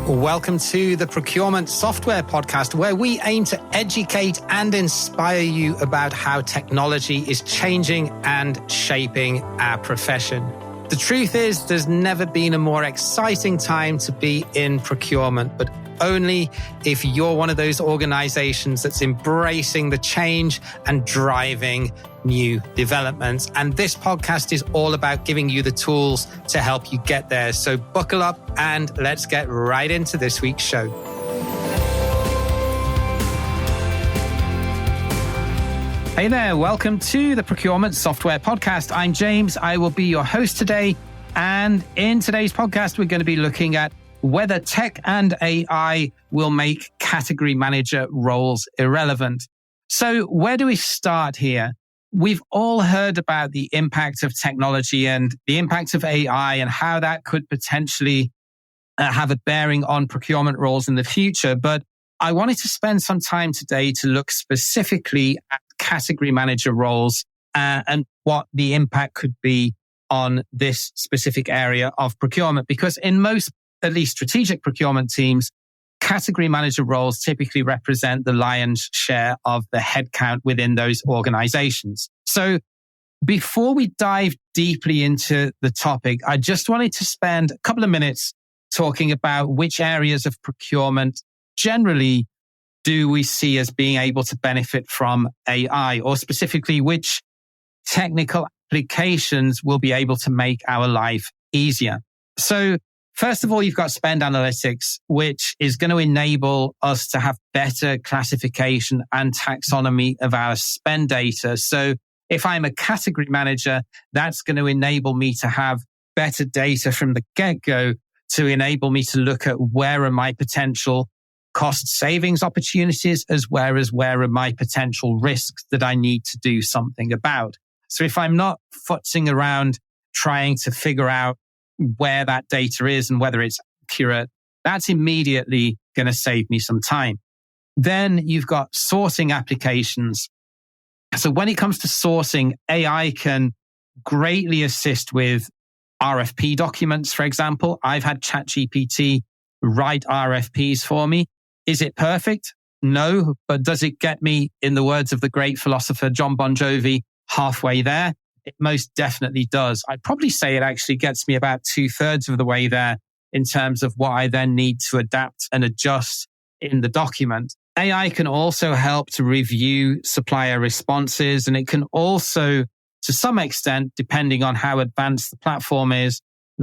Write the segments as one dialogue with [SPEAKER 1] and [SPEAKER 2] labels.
[SPEAKER 1] Welcome to the Procurement Software Podcast, where we aim to educate and inspire you about how technology is changing and shaping our profession. The truth is, there's never been a more exciting time to be in procurement, but only if you're one of those organizations that's embracing the change and driving new developments. And this podcast is all about giving you the tools to help you get there. So buckle up and let's get right into this week's show. Hey there, welcome to the Procurement Software Podcast. I'm James. I will be your host today. And in today's podcast, we're going to be looking at whether tech and AI will make category manager roles irrelevant. So where do we start here? We've all heard about the impact of technology and the impact of AI and how that could potentially have a bearing on procurement roles in the future. But I wanted to spend some time today to look specifically at category manager roles and what the impact could be on this specific area of procurement. Because in most, at least strategic procurement teams, category manager roles typically represent the lion's share of the headcount within those organizations. So before we dive deeply into the topic, I just wanted to spend a couple of minutes talking about which areas of procurement generally do we see as being able to benefit from AI, or specifically which technical applications will be able to make our life easier. So first of all, you've got spend analytics, which is going to enable us to have better classification and taxonomy of our spend data. So if I'm a category manager, that's going to enable me to have better data from the get-go to enable me to look at where are my potential cost savings opportunities as well as where are my potential risks that I need to do something about. So if I'm not futzing around trying to figure out where that data is and whether it's accurate, that's immediately going to save me some time. Then you've got sourcing applications. So when it comes to sourcing, AI can greatly assist with RFP documents, for example. I've had ChatGPT write RFPs for me. Is it perfect? No, but does it get me, in the words of the great philosopher John Bon Jovi, halfway there? It most definitely does. I'd probably say it actually gets me about 2/3 of the way there in terms of what I then need to adapt and adjust in the document. AI can also help to review supplier responses, and it can also, to some extent, depending on how advanced the platform is,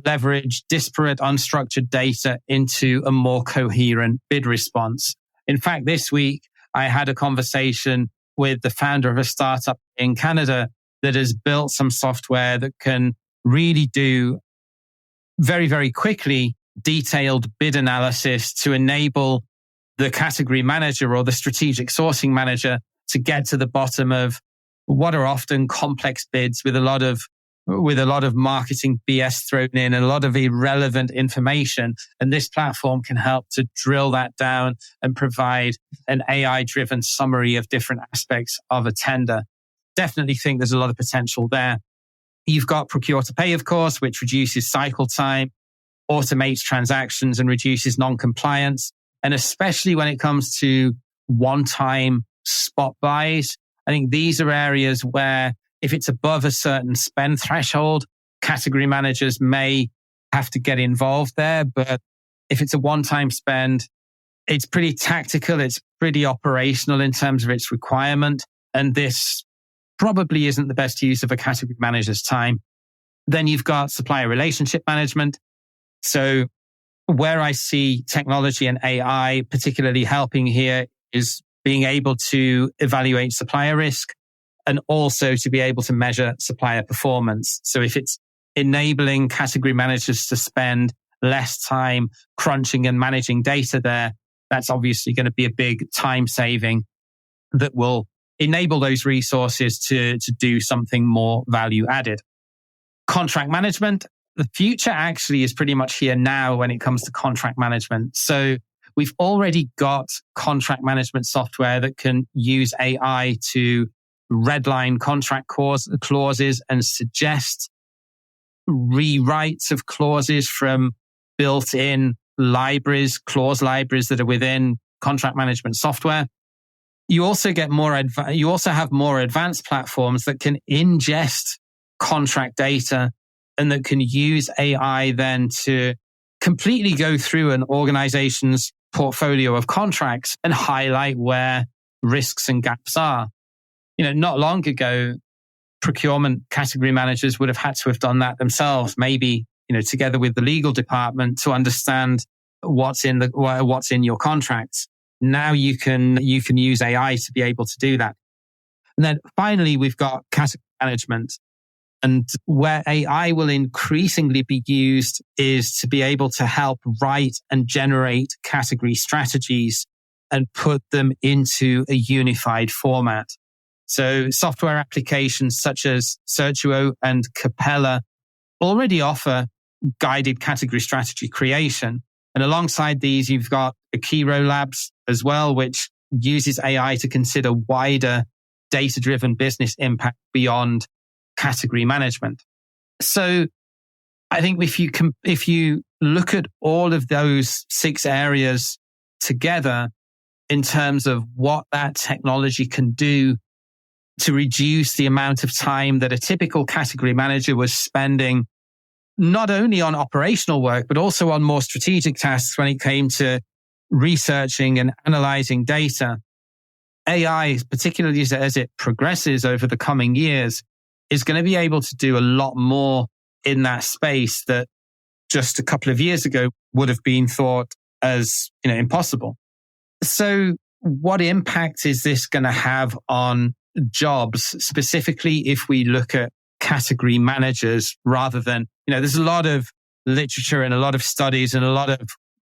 [SPEAKER 1] leverage disparate unstructured data into a more coherent bid response. In fact, this week, I had a conversation with the founder of a startup in Canada that has built some software that can really do very, very quickly detailed bid analysis to enable the category manager or the strategic sourcing manager to get to the bottom of what are often complex bids with a lot of marketing BS thrown in and a lot of irrelevant information. And this platform can help to drill that down and provide an AI-driven summary of different aspects of a tender. Definitely think there's a lot of potential there. You've got procure to pay, of course, which reduces cycle time, automates transactions and reduces non-compliance. And especially when it comes to one-time spot buys, I think these are areas where if it's above a certain spend threshold, category managers may have to get involved there. But if it's a one-time spend, it's pretty tactical. It's pretty operational in terms of its requirement. And this probably isn't the best use of a category manager's time. Then you've got supplier relationship management. So where I see technology and AI particularly helping here is being able to evaluate supplier risk and also to be able to measure supplier performance. So if it's enabling category managers to spend less time crunching and managing data there, that's obviously going to be a big time saving that will enable those resources to do something more value added. Contract management. The future actually is pretty much here now when it comes to contract management. So we've already got contract management software that can use AI to redline contract clauses and suggest rewrites of clauses from built-in libraries, clause libraries that are within contract management software. You also get you also have more advanced platforms that can ingest contract data and that can use AI then to completely go through an organization's portfolio of contracts and highlight where risks and gaps are. Not long ago, procurement category managers would have had to have done that themselves, maybe, together with the legal department to understand what's in your contracts. Now you can use AI to be able to do that. And then finally, we've got category management. And where AI will increasingly be used is to be able to help write and generate category strategies and put them into a unified format. So software applications such as Searchuo and Capella already offer guided category strategy creation. And alongside these, you've got Akiro Labs as well, which uses AI to consider wider data-driven business impact beyond category management. So I think if you look at all of those 6 areas together in terms of what that technology can do to reduce the amount of time that a typical category manager was spending, not only on operational work, but also on more strategic tasks when it came to researching and analyzing data. AI, particularly as it progresses over the coming years, is going to be able to do a lot more in that space that just a couple of years ago would have been thought as impossible. So what impact is this going to have on jobs, specifically if we look at category managers rather than, there's a lot of literature and a lot of studies and a lot of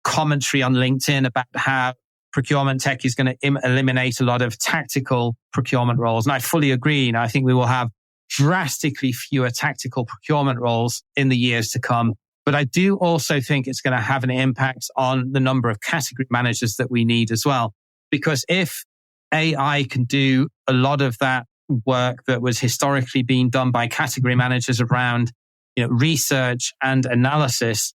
[SPEAKER 1] commentary on LinkedIn about how procurement tech is going to eliminate a lot of tactical procurement roles. And I fully agree. And I think we will have drastically fewer tactical procurement roles in the years to come. But I do also think it's going to have an impact on the number of category managers that we need as well. Because if AI can do a lot of that work that was historically being done by category managers around research and analysis,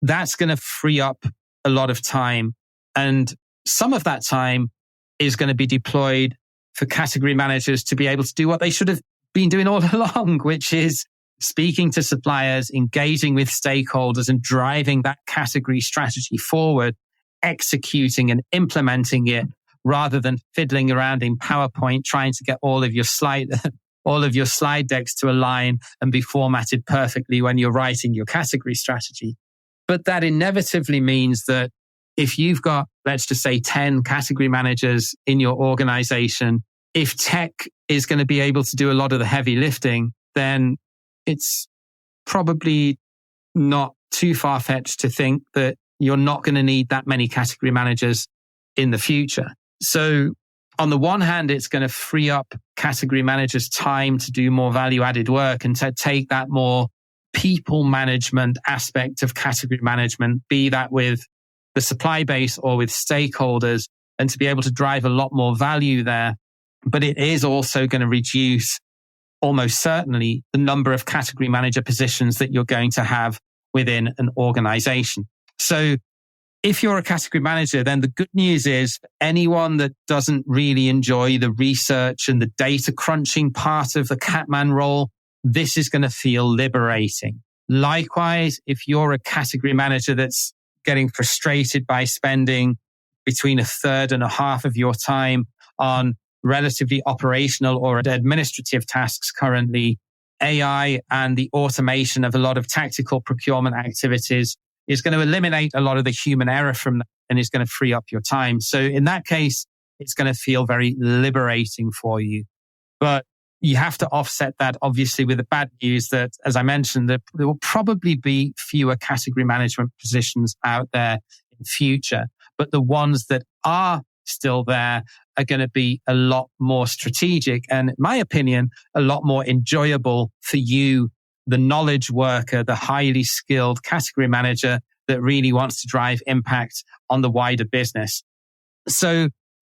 [SPEAKER 1] that's going to free up a lot of time. And some of that time is going to be deployed for category managers to be able to do what they should have been doing all along, which is speaking to suppliers, engaging with stakeholders and driving that category strategy forward, executing and implementing it rather than fiddling around in PowerPoint, trying to get all of your slide decks to align and be formatted perfectly when you're writing your category strategy. But that inevitably means that if you've got, let's just say 10 category managers in your organization, if tech is going to be able to do a lot of the heavy lifting, then it's probably not too far-fetched to think that you're not going to need that many category managers in the future. So on the one hand, it's going to free up category managers' time to do more value-added work and to take that more people management aspect of category management, be that with the supply base or with stakeholders, and to be able to drive a lot more value there. But it is also going to reduce, almost certainly, the number of category manager positions that you're going to have within an organization. So if you're a category manager, then the good news is anyone that doesn't really enjoy the research and the data crunching part of the Catman role, this is going to feel liberating. Likewise, if you're a category manager that's getting frustrated by spending between a third and a half of your time on relatively operational or administrative tasks currently, AI and the automation of a lot of tactical procurement activities is going to eliminate a lot of the human error from that and is going to free up your time. So in that case, it's going to feel very liberating for you. But you have to offset that obviously with the bad news that, as I mentioned, that there will probably be fewer category management positions out there in future. But the ones that are still there are going to be a lot more strategic and, in my opinion, a lot more enjoyable for you, the knowledge worker, the highly skilled category manager that really wants to drive impact on the wider business. So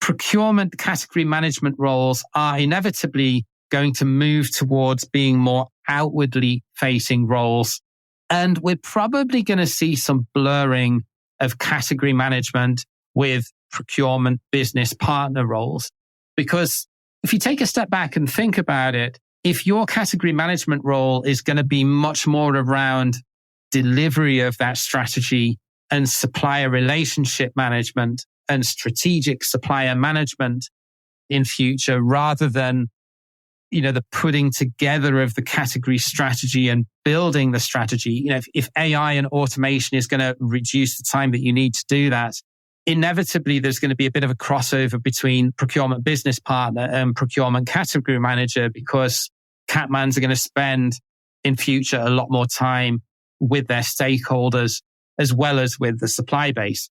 [SPEAKER 1] procurement category management roles are inevitably going to move towards being more outwardly facing roles. And we're probably going to see some blurring of category management with procurement business partner roles. Because if you take a step back and think about it, if your category management role is going to be much more around delivery of that strategy and supplier relationship management and strategic supplier management in future, rather than, the putting together of the category strategy and building the strategy, if AI and automation is going to reduce the time that you need to do that, inevitably there's going to be a bit of a crossover between procurement business partner and procurement category manager, because Catmans are going to spend in future a lot more time with their stakeholders as well as with the supply base.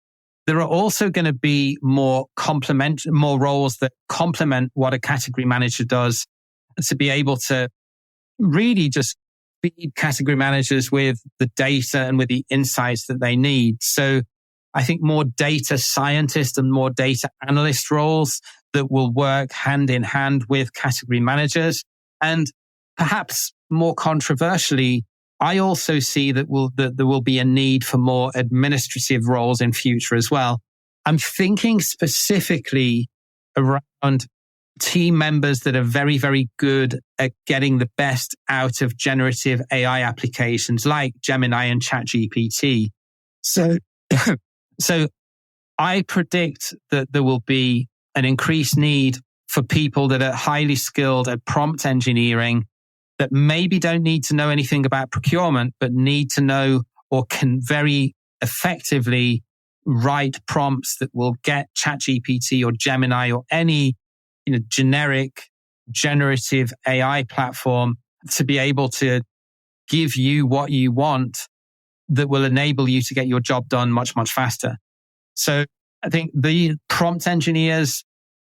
[SPEAKER 1] There are also going to be more roles that complement what a category manager does, to be able to really just feed category managers with the data and with the insights that they need. So I think more data scientist and more data analyst roles that will work hand in hand with category managers. And perhaps more controversially, I also see that there will be a need for more administrative roles in future as well. I'm thinking specifically around team members that are very, very good at getting the best out of generative AI applications like Gemini and ChatGPT. So I predict that there will be an increased need for people that are highly skilled at prompt engineering, that maybe don't need to know anything about procurement, but need to know or can very effectively write prompts that will get ChatGPT or Gemini or any generic generative AI platform to be able to give you what you want, that will enable you to get your job done much, much faster. So I think the prompt engineers,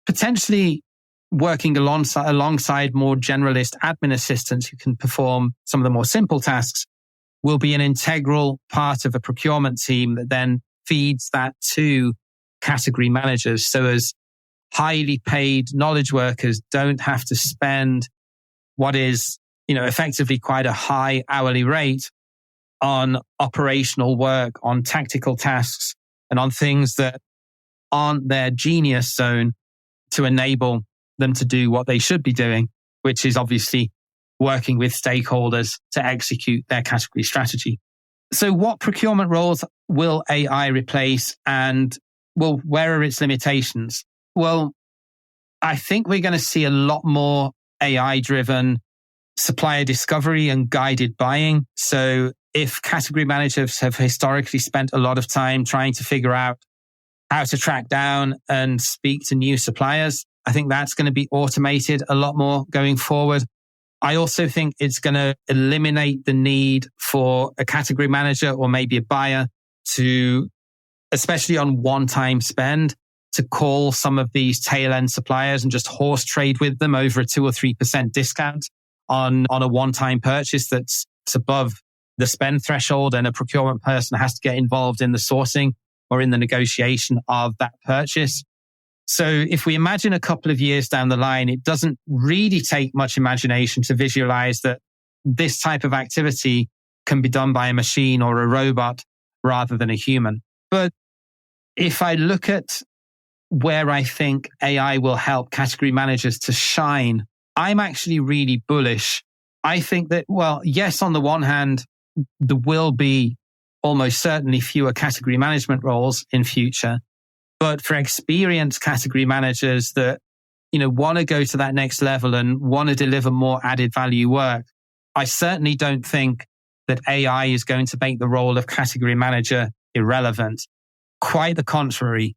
[SPEAKER 1] potentially working alongside more generalist admin assistants who can perform some of the more simple tasks, will be an integral part of a procurement team that then feeds that to category managers. So as highly paid knowledge workers don't have to spend what is, effectively quite a high hourly rate on operational work, on tactical tasks, and on things that aren't their genius zone, to enable them to do what they should be doing, which is obviously working with stakeholders to execute their category strategy. So what procurement roles will AI replace, and where are its limitations? Well, I think we're going to see a lot more AI-driven supplier discovery and guided buying. So if category managers have historically spent a lot of time trying to figure out how to track down and speak to new suppliers, I think that's going to be automated a lot more going forward. I also think it's going to eliminate the need for a category manager or maybe a buyer to, especially on one-time spend, to call some of these tail-end suppliers and just horse trade with them over a 2 or 3% discount on a one-time purchase that's above the spend threshold, and a procurement person has to get involved in the sourcing or in the negotiation of that purchase. So if we imagine a couple of years down the line, it doesn't really take much imagination to visualize that this type of activity can be done by a machine or a robot rather than a human. But if I look at where I think AI will help category managers to shine, I'm actually really bullish. I think that, yes, on the one hand, there will be almost certainly fewer category management roles in future. But for experienced category managers that, want to go to that next level and want to deliver more added value work, I certainly don't think that AI is going to make the role of category manager irrelevant. Quite the contrary.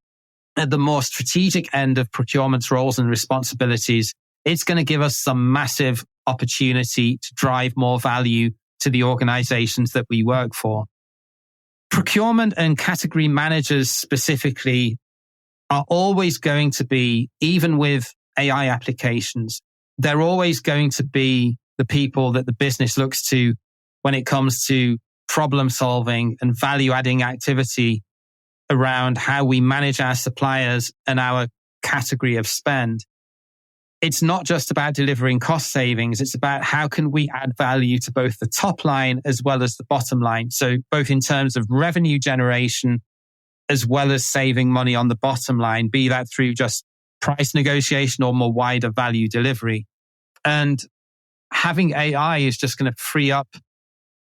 [SPEAKER 1] At the more strategic end of procurement's roles and responsibilities, it's going to give us some massive opportunity to drive more value to the organizations that we work for. Procurement and category managers specifically are always going to be, even with AI applications, they're always going to be the people that the business looks to when it comes to problem solving and value adding activity around how we manage our suppliers and our category of spend. It's not just about delivering cost savings. It's about how can we add value to both the top line as well as the bottom line. So both in terms of revenue generation as well as saving money on the bottom line, be that through just price negotiation or more wider value delivery. And having AI is just going to free up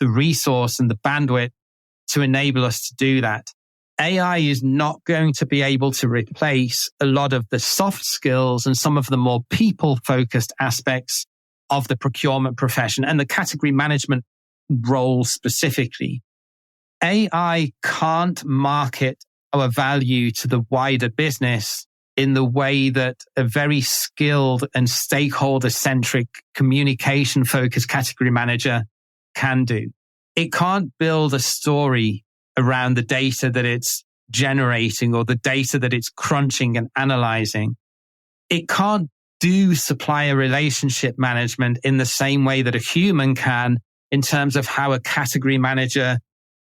[SPEAKER 1] the resource and the bandwidth to enable us to do that. AI is not going to be able to replace a lot of the soft skills and some of the more people-focused aspects of the procurement profession and the category management role specifically. AI can't market our value to the wider business in the way that a very skilled and stakeholder-centric communication-focused category manager can do. It can't build a story around the data that it's generating or the data that it's crunching and analyzing. It can't do supplier relationship management in the same way that a human can in terms of how a category manager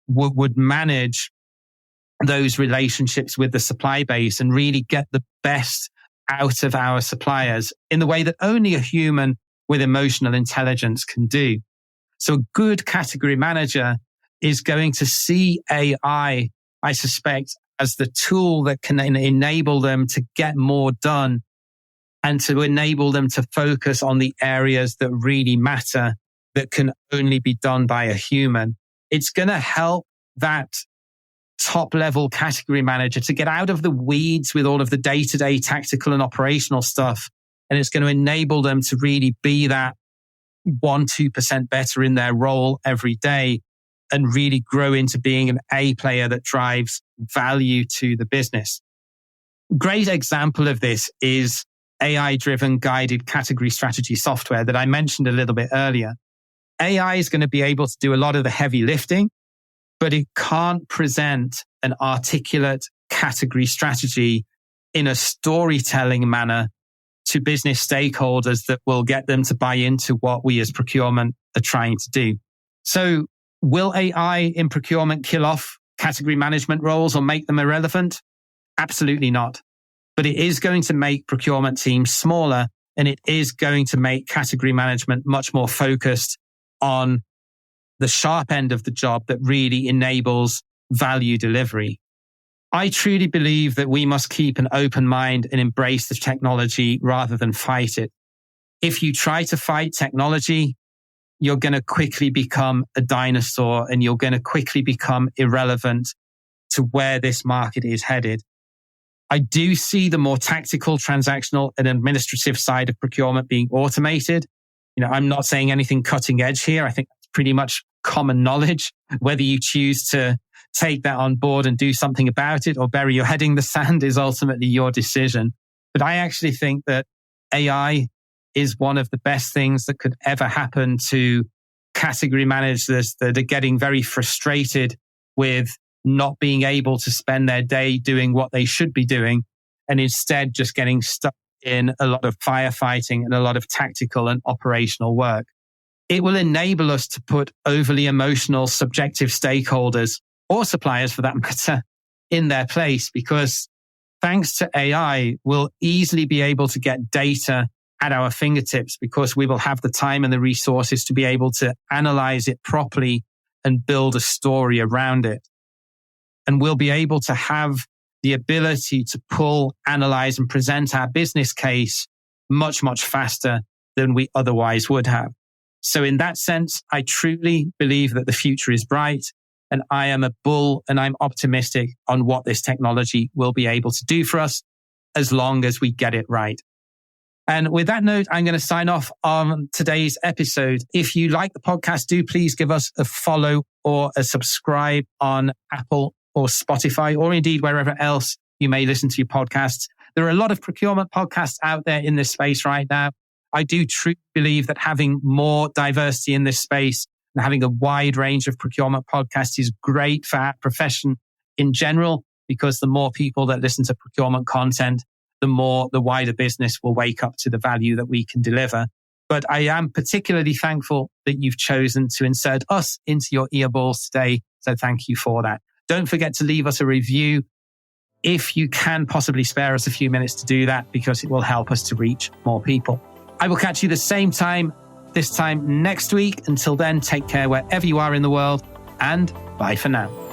[SPEAKER 1] would manage those relationships with the supply base and really get the best out of our suppliers in the way that only a human with emotional intelligence can do. So a good category manager is going to see AI, I suspect, as the tool that can enable them to get more done and to enable them to focus on the areas that really matter that can only be done by a human. It's going to help that top level category manager to get out of the weeds with all of the day-to-day tactical and operational stuff. And it's going to enable them to really be that 1-2% better in their role every day and really grow into being an A player that drives value to the business. Great example of this is AI-driven guided category strategy software that I mentioned a little bit earlier. AI is going to be able to do a lot of the heavy lifting, but it can't present an articulate category strategy in a storytelling manner to business stakeholders that will get them to buy into what we as procurement are trying to do. So will AI in procurement kill off category management roles or make them irrelevant? Absolutely not. But it is going to make procurement teams smaller, and it is going to make category management much more focused on the sharp end of the job that really enables value delivery. I truly believe that we must keep an open mind and embrace the technology rather than fight it. If you try to fight technology, you're going to quickly become a dinosaur and you're going to quickly become irrelevant to where this market is headed. I do see the more tactical, transactional and administrative side of procurement being automated. I'm not saying anything cutting edge here. I think that's pretty much common knowledge. Whether you choose to take that on board and do something about it or bury your head in the sand is ultimately your decision. But I actually think that AI is one of the best things that could ever happen to category managers that are getting very frustrated with not being able to spend their day doing what they should be doing and instead just getting stuck in a lot of firefighting and a lot of tactical and operational work. It will enable us to put overly emotional, subjective stakeholders or suppliers for that matter in their place, because thanks to AI, we'll easily be able to get data at our fingertips because we will have the time and the resources to be able to analyze it properly and build a story around it. And we'll be able to have the ability to pull, analyze and present our business case much, much faster than we otherwise would have. So in that sense, I truly believe that the future is bright, and I am a bull and I'm optimistic on what this technology will be able to do for us as long as we get it right. And with that note, I'm going to sign off on today's episode. If you like the podcast, do please give us a follow or a subscribe on Apple or Spotify, or indeed wherever else you may listen to your podcasts. There are a lot of procurement podcasts out there in this space right now. I do truly believe that having more diversity in this space and having a wide range of procurement podcasts is great for our profession in general, because the more people that listen to procurement content, the more the wider business will wake up to the value that we can deliver. But I am particularly thankful that you've chosen to insert us into your earballs today. So thank you for that. Don't forget to leave us a review if you can possibly spare us a few minutes to do that, because it will help us to reach more people. I will catch you the same time, this time next week. Until then, take care wherever you are in the world, and bye for now.